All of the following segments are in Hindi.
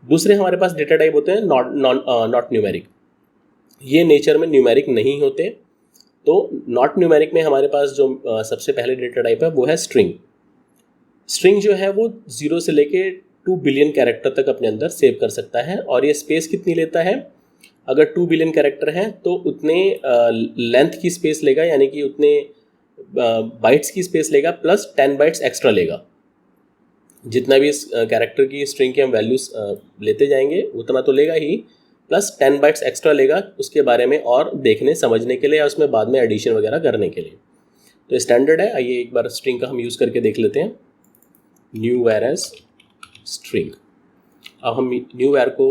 दूसरे हमारे पास डेटा टाइप होते हैं नॉट न्यूमेरिक, ये नेचर में न्यूमेरिक नहीं होते। तो नॉट न्यूमेरिक में हमारे पास जो सबसे पहले डेटा टाइप है वो है स्ट्रिंग। स्ट्रिंग जो है वो 0 से लेके 2 बिलियन कैरेक्टर तक अपने अंदर सेव कर सकता है, और ये स्पेस कितनी लेता है, अगर 2 बिलियन कैरेक्टर हैं तो उतने लेंथ की स्पेस लेगा, यानी कि उतने बाइट्स की स्पेस लेगा, प्लस 10 बाइट्स एक्स्ट्रा लेगा। जितना भी इस कैरेक्टर की स्ट्रिंग के हम वैल्यूज लेते जाएंगे उतना तो लेगा ही, प्लस 10 बाइट्स एक्स्ट्रा लेगा उसके बारे में और देखने समझने के लिए, या उसमें बाद में एडिशन वगैरह करने के लिए। तो स्टैंडर्ड है। आइए एक बार स्ट्रिंग का हम यूज़ करके देख लेते हैं। New var as string. अब हम न्यू वेर को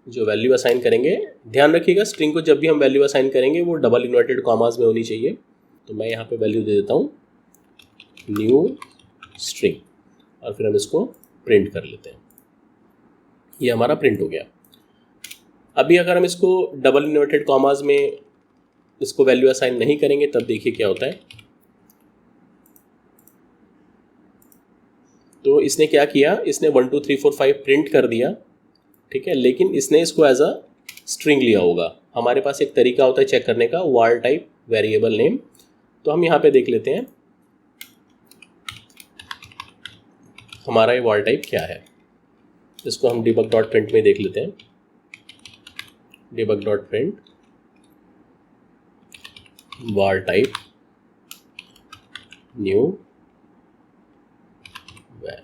जो वैल्यू असाइन करेंगे, ध्यान रखिएगा स्ट्रिंग को जब भी हम वैल्यू असाइन करेंगे वो डबल इन्वर्टेड कॉमास में होनी चाहिए। तो मैं यहाँ पे वैल्यू दे देता हूँ न्यू स्ट्रिंग, और फिर हम इसको प्रिंट कर लेते हैं। ये हमारा प्रिंट हो गया। अभी अगर हम इसको डबल इन्वर्टेड कॉमास में इसको वैल्यू असाइन नहीं करेंगे तब देखिए क्या होता है। तो इसने क्या किया, इसने 1 2 3 4 5 प्रिंट कर दिया, ठीक है, लेकिन इसने इसको एज अ स्ट्रिंग लिया होगा। हमारे पास एक तरीका होता है चेक करने का, वार टाइप वेरिएबल नेम। तो हम यहाँ पे देख लेते हैं हमारा ये वार टाइप क्या है। इसको हम debug डॉट प्रिंट में देख लेते हैं। debug dot print var type new var.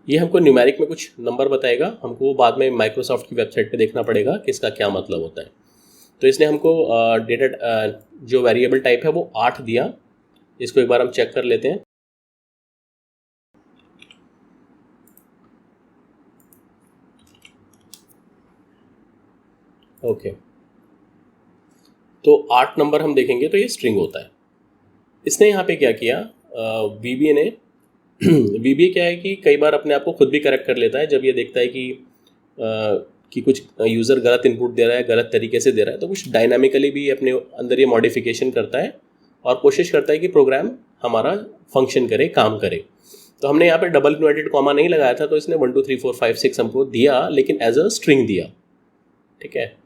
ये हमको न्यूमेरिक में कुछ नंबर बताएगा, हमको वो बाद में माइक्रोसॉफ्ट की वेबसाइट पे देखना पड़ेगा कि इसका क्या मतलब होता है। तो इसने हमको डेटा जो वेरिएबल टाइप है वो 8 दिया। इसको एक बार हम चेक कर लेते हैं। ओके, तो 8 नंबर हम देखेंगे तो ये स्ट्रिंग होता है। इसने यहाँ पे क्या किया, VBA ने VBA क्या है कि कई बार अपने आप को खुद भी करेक्ट कर लेता है जब ये देखता है कि कुछ यूज़र गलत इनपुट दे रहा है, गलत तरीके से दे रहा है, तो कुछ डायनामिकली भी अपने अंदर ये मॉडिफिकेशन करता है और कोशिश करता है कि प्रोग्राम हमारा फंक्शन करे, काम करे। तो हमने यहाँ पे डबल इन्वर्टेड कॉमा नहीं लगाया था, तो इसने 1 2 3 4 5 6 हमको दिया, लेकिन एज अ स्ट्रिंग दिया, ठीक है।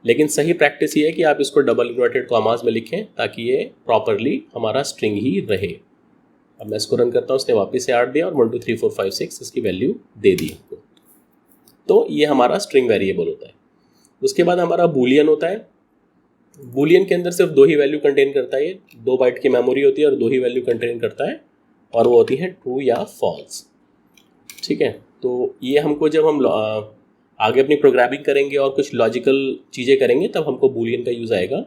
लेकिन सही प्रैक्टिस ये है कि आप इसको डबल इन्वर्टेड कॉमास में लिखें ताकि ये प्रॉपरली हमारा स्ट्रिंग ही रहे। अब मैं इसको रन करता हूँ, उसने वापस से 8 दिया और 1 2 3 4 5 6 इसकी वैल्यू दे दी हमको। तो ये हमारा स्ट्रिंग वेरिएबल होता है। उसके बाद हमारा बूलियन होता है। बूलियन के अंदर सिर्फ 2 ही वैल्यू कंटेन करता है, 2 बाइट की मेमोरी होती है और 2 ही वैल्यू कंटेन करता है, और वो होती है ट्रू या फॉल्स, ठीक है। तो ये हमको जब हम आगे अपनी प्रोग्रामिंग करेंगे और कुछ लॉजिकल चीज़ें करेंगे तब हमको बूलियन का यूज़ आएगा।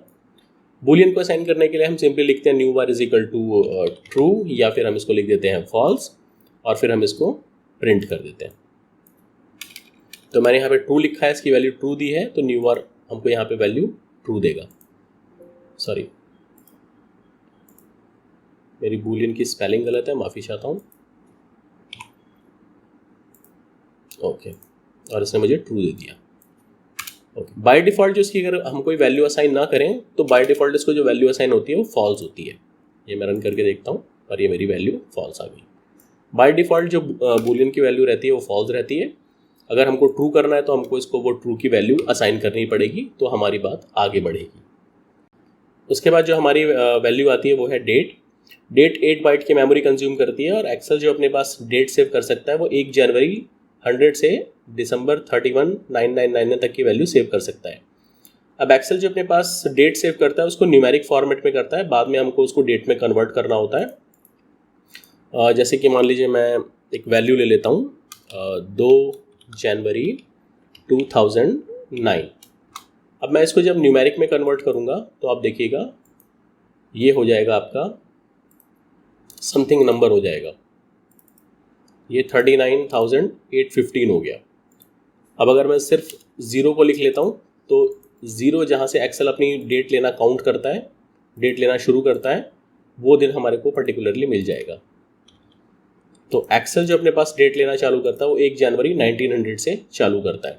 बूलियन को असाइन करने के लिए हम सिंपली लिखते हैं new var is equal to true, या फिर हम इसको लिख देते हैं फॉल्स, और फिर हम इसको प्रिंट कर देते हैं। तो मैंने यहाँ पे ट्रू लिखा है, इसकी वैल्यू ट्रू दी है, तो न्यू वार हमको यहाँ पे वैल्यू ट्रू देगा। सॉरी, मेरी बूलियन की स्पेलिंग गलत है, माफ़ी चाहता हूँ। ओके, और इसने मुझे ट्रू दे दिया। ओके, बाय डिफ़ॉल्ट जो इसकी अगर हम कोई वैल्यू असाइन ना करें तो बाय डिफ़ॉल्ट इसको जो वैल्यू असाइन होती है वो फॉल्स होती है। ये मैं रन करके देखता हूँ और ये मेरी वैल्यू फॉल्स आ गई। बाय डिफ़ॉल्ट जो बूलियन की वैल्यू रहती है वो फॉल्स रहती है। अगर हमको ट्रू करना है तो हमको इसको वो ट्रू की वैल्यू असाइन करनी पड़ेगी, तो हमारी बात आगे बढ़ेगी। उसके बाद जो हमारी वैल्यू आती है वो है डेट। डेट 8 बाइट की मेमोरी कंज्यूम करती है, और एक्सेल जो अपने पास डेट सेव कर सकता है वो 1 जनवरी 100 से दिसंबर 31,999 तक की वैल्यू सेव कर सकता है। अब एक्सेल जो अपने पास डेट सेव करता है उसको न्यूमेरिक फॉर्मेट में करता है, बाद में हमको उसको डेट में कन्वर्ट करना होता है। जैसे कि मान लीजिए मैं एक वैल्यू ले लेता हूँ 2 जनवरी 2009। अब मैं इसको जब न्यूमेरिक में कन्वर्ट करूँगा तो आप देखिएगा ये हो जाएगा आपका समथिंग नंबर हो जाएगा, ये 39,815 हो गया। अब अगर मैं सिर्फ 0 को लिख लेता हूँ तो 0 जहाँ से एक्सेल अपनी डेट लेना काउंट करता है, डेट लेना शुरू करता है, वो दिन हमारे को पर्टिकुलरली मिल जाएगा। तो एक्सेल जो अपने पास डेट लेना चालू करता है वो 1 जनवरी 1900 से चालू करता है,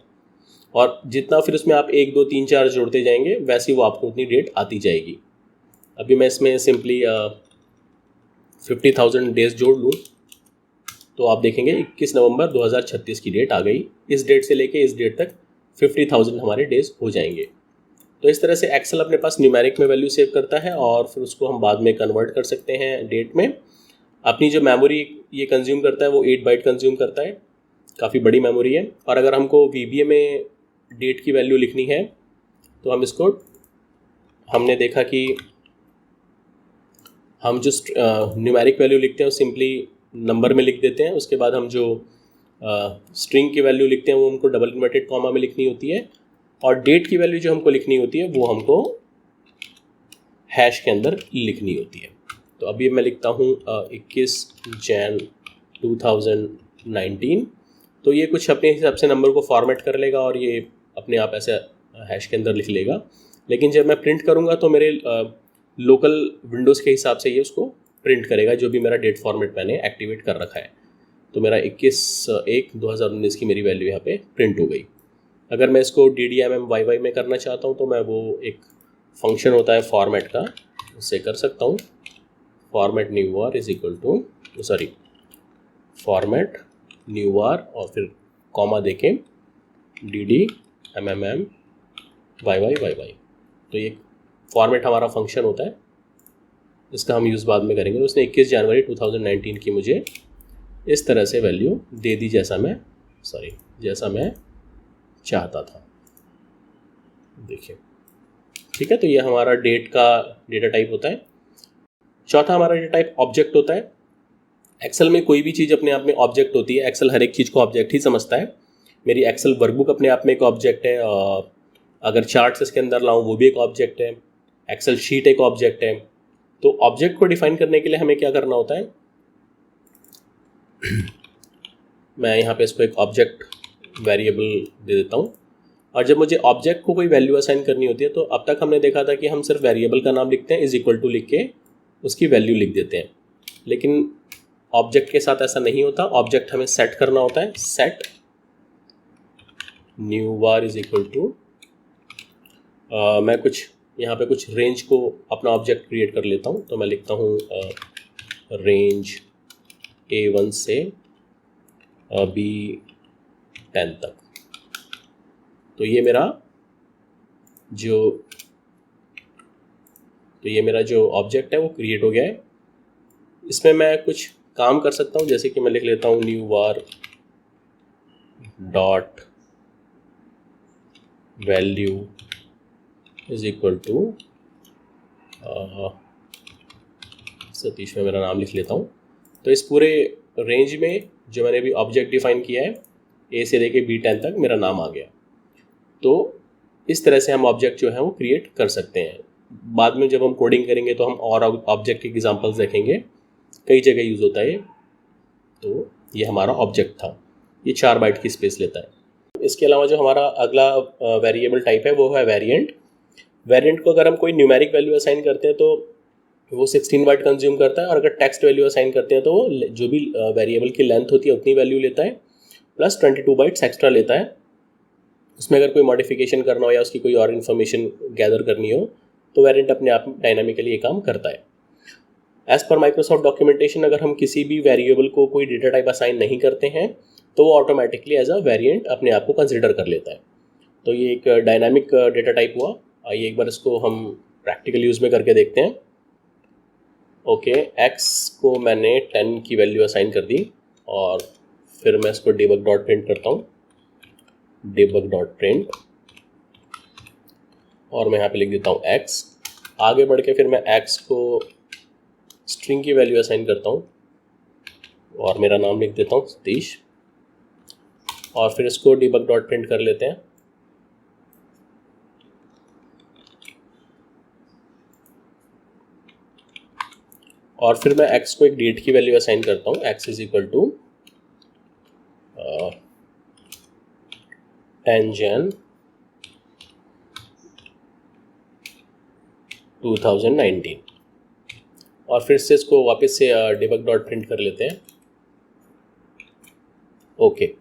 और जितना फिर उसमें आप 1 2 3 4 जोड़ते जाएंगे वैसे वो आपको उतनी डेट आती जाएगी। अभी मैं इसमें सिंपली 50,000 डेज जोड़ लूँ तो आप देखेंगे 21 नवंबर 2036 की डेट आ गई। इस डेट से लेके इस डेट तक 50,000 हमारे डेज हो जाएंगे। तो इस तरह से एक्सेल अपने पास न्यूमेरिक में वैल्यू सेव करता है और फिर उसको हम बाद में कन्वर्ट कर सकते हैं डेट में। अपनी जो मेमोरी ये कंज्यूम करता है वो 8 बाइट कंज्यूम करता है, काफ़ी बड़ी मेमोरी है। और अगर हमको VBA में डेट की वैल्यू लिखनी है तो हम इसको, हमने देखा कि हम जो न्यूमेरिक वैल्यू लिखते हैं वो सिंपली नंबर में लिख देते हैं। उसके बाद हम जो स्ट्रिंग की वैल्यू लिखते हैं वो हमको डबल इन्वर्टेड कॉमा में लिखनी होती है, और डेट की वैल्यू जो हमको लिखनी होती है वो हमको हैश के अंदर लिखनी होती है। तो अभी मैं लिखता हूँ 21 जैन 2019। तो ये कुछ अपने हिसाब से नंबर को फॉर्मेट कर लेगा और ये अपने आप ऐसे हैश के अंदर लिख लेगा। लेकिन जब मैं प्रिंट करूँगा तो मेरे लोकल विंडोज़ के हिसाब से ये उसको प्रिंट करेगा, जो भी मेरा डेट फॉर्मेट मैंने एक्टिवेट कर रखा है। तो मेरा 21/1/2019 की मेरी वैल्यू यहाँ पे प्रिंट हो गई। अगर मैं इसको DDMMYY में करना चाहता हूँ तो मैं वो एक फंक्शन होता है फॉर्मेट का, उससे कर सकता हूँ। Format new var is equal to format new var और फिर कॉमा देखें DDMMYY। तो ये फॉर्मेट हमारा फंक्शन होता है, इसका हम यूज़ बाद में करेंगे। तो उसने 21 जनवरी 2019 की मुझे इस तरह से वैल्यू दे दी जैसा मैं चाहता था। देखिए, ठीक है। तो ये हमारा डेट का डेटा टाइप होता है। चौथा हमारा डेटा टाइप ऑब्जेक्ट होता है। एक्सेल में कोई भी चीज़ अपने आप में ऑब्जेक्ट होती है। एक्सेल हर एक चीज़ को ऑब्जेक्ट ही समझता है। मेरी एक्सेल वर्कबुक अपने आप में एक ऑब्जेक्ट है, अगर चार्ट्स इसके अंदर लाऊं वो भी एक ऑब्जेक्ट है, एक्सेल शीट एक ऑब्जेक्ट है। तो ऑब्जेक्ट को डिफाइन करने के लिए हमें क्या करना होता है, मैं यहाँ पे इसको एक ऑब्जेक्ट वेरिएबल दे देता हूँ। और जब मुझे ऑब्जेक्ट को कोई वैल्यू असाइन करनी होती है तो अब तक हमने देखा था कि हम सिर्फ वेरिएबल का नाम लिखते हैं, इज इक्वल टू लिख के उसकी वैल्यू लिख देते हैं। लेकिन ऑब्जेक्ट के साथ ऐसा नहीं होता। ऑब्जेक्ट हमें सेट करना होता है। Set new var is equal to, मैं कुछ यहाँ पे कुछ रेंज को अपना ऑब्जेक्ट क्रिएट कर लेता हूँ। तो मैं लिखता हूँ रेंज A1 से B10 तक। तो ये मेरा जो ऑब्जेक्ट है वो क्रिएट हो गया है। इसमें मैं कुछ काम कर सकता हूँ, जैसे कि मैं लिख लेता हूँ new var dot value is equal to Satish में मेरा नाम लिख लेता हूँ। तो इस पूरे रेंज में जो मैंने अभी ऑब्जेक्ट डिफाइन किया है A से लेके B10 तक मेरा नाम आ गया। तो इस तरह से हम ऑब्जेक्ट जो है वो क्रिएट कर सकते हैं। बाद में जब हम कोडिंग करेंगे तो हम और ऑब्जेक्ट के एग्जांपल्स देखेंगे, कई जगह यूज़ होता है। तो ये हमारा ऑब्जेक्ट था, ये 4 बाइट की स्पेस लेता है। इसके अलावा जो हमारा अगला वेरिएबल टाइप है वो है वेरिएंट। वेरिएंट को अगर हम कोई न्यूमेरिक वैल्यू असाइन करते हैं तो वो 16 बाइट कंज्यूम करता है, और अगर टेक्स्ट वैल्यू असाइन करते हैं तो वो जो भी वेरिएबल की लेंथ होती है उतनी वैल्यू लेता है, प्लस 22 बाइट्स एक्स्ट्रा लेता है। उसमें अगर कोई मॉडिफिकेशन करना हो या उसकी कोई और इन्फॉर्मेशन गैदर करनी हो तो वेरिएंट अपने आप में डायनामिकली ये काम करता है। एज़ पर माइक्रोसॉफ्ट डॉक्यूमेंटेशन, अगर हम किसी भी वेरिएबल को कोई डेटा टाइप असाइन नहीं करते हैं तो वो ऑटोमेटिकली एज अ वेरिएंट अपने आप को कंसिडर कर लेता है। तो ये एक डायनामिक डेटा टाइप हुआ। आइए एक बार इसको हम प्रैक्टिकल यूज़ में करके देखते हैं। ओके, एक्स को मैंने 10 की वैल्यू असाइन कर दी और फिर मैं इसको debug डॉट प्रिंट करता हूँ, debug डॉट प्रिंट, और मैं यहाँ पे लिख देता हूँ एक्स। आगे बढ़ के फिर मैं एक्स को स्ट्रिंग की वैल्यू असाइन करता हूँ और मेरा नाम लिख देता हूँ सतीश, और फिर इसको debug डॉट प्रिंट कर लेते हैं। और फिर मैं x को एक डेट की वैल्यू असाइन करता हूँ, x is equal to 10 Jan 2019, और फिर से इसको वापस से debug डॉट प्रिंट कर लेते हैं। ओके,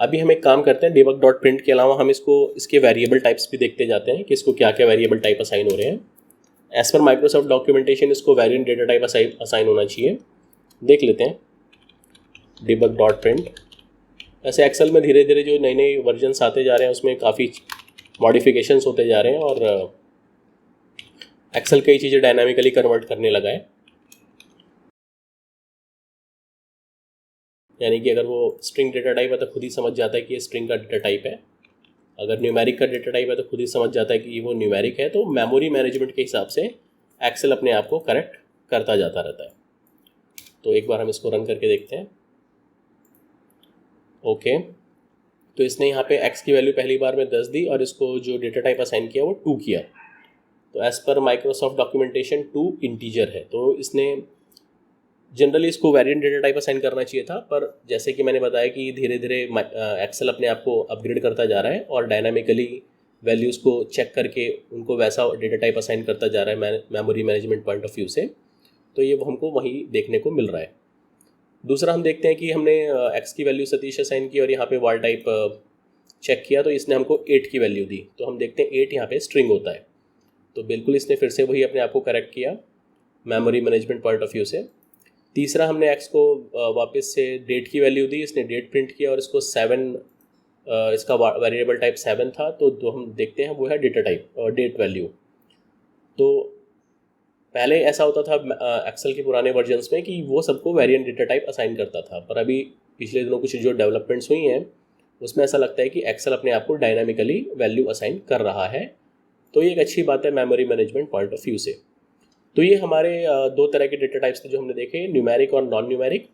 अभी हम एक काम करते हैं, debug डॉट प्रिंट के अलावा हम इसके वेरिएबल टाइप्स भी देखते जाते हैं कि इसको क्या क्या वेरिएबल टाइप असाइन हो रहे हैं। एज पर माइक्रोसॉफ्ट डॉक्यूमेंटेशन इसको वेरिएंट डेटा टाइप असाइन होना चाहिए। देख लेते हैं। debug dot print. ऐसे एक्सेल में धीरे धीरे जो नए नए वर्जन्स आते जा रहे हैं उसमें काफ़ी मॉडिफिकेशंस होते जा रहे हैं और एक्सेल कई चीज़ें डायनामिकली कन्वर्ट करने लगा है। यानी कि अगर वो स्ट्रिंग डेटा टाइप है तो खुद ही समझ जाता है कि ये स्ट्रिंग का डेटा टाइप है, अगर न्यूमेरिक का डेटा टाइप है तो खुद ही समझ जाता है कि वो न्यूमेरिक है। तो मेमोरी मैनेजमेंट के हिसाब से एक्सेल अपने आप को करेक्ट करता जाता रहता है। तो एक बार हम इसको रन करके देखते हैं। ओके, तो इसने यहाँ पे x की वैल्यू पहली बार में 10 दी और इसको जो डेटा टाइप असाइन किया वो 2 किया। तो as per Microsoft documentation 2 integer है, तो इसने जनरली इसको वेरिएंट डेटा टाइप असाइन करना चाहिए था, पर जैसे कि मैंने बताया कि धीरे धीरे एक्सेल अपने आप को अपग्रेड करता जा रहा है और डायनामिकली वैल्यूज़ को चेक करके उनको वैसा डेटा टाइप असाइन करता जा रहा है memory management point of view से। तो ये हमको वहीं देखने को मिल रहा है। दूसरा हम देखते हैं कि हमने एक्स की वैल्यू सतीश असाइन की और यहाँ पे वाल टाइप चेक किया तो इसने हमको 8 की वैल्यू दी। तो हम देखते हैं 8 यहाँ पे स्ट्रिंग होता है, तो बिल्कुल इसने फिर से वही अपने आप को करेक्ट किया memory management point of view से। तीसरा हमने एक्स को वापस से डेट की वैल्यू दी, इसने डेट प्रिंट किया और इसको 7 इसका वेरिएबल टाइप 7 था, तो जो हम देखते हैं वो है डेटा टाइप और डेट वैल्यू। तो पहले ऐसा होता था एक्सेल के पुराने वर्जन्स में कि वो सबको वेरिएंट डेटा टाइप असाइन करता था, पर अभी पिछले दिनों कुछ जो डेवलपमेंट्स हुई हैं उसमें ऐसा लगता है कि एक्सेल अपने आप को डायनामिकली वैल्यू असाइन कर रहा है। तो ये एक अच्छी बात है memory management point of view से। तो ये हमारे दो तरह के डेटा टाइप्स थे जो हमने देखे, न्यूमेरिक और नॉन न्यूमेरिक।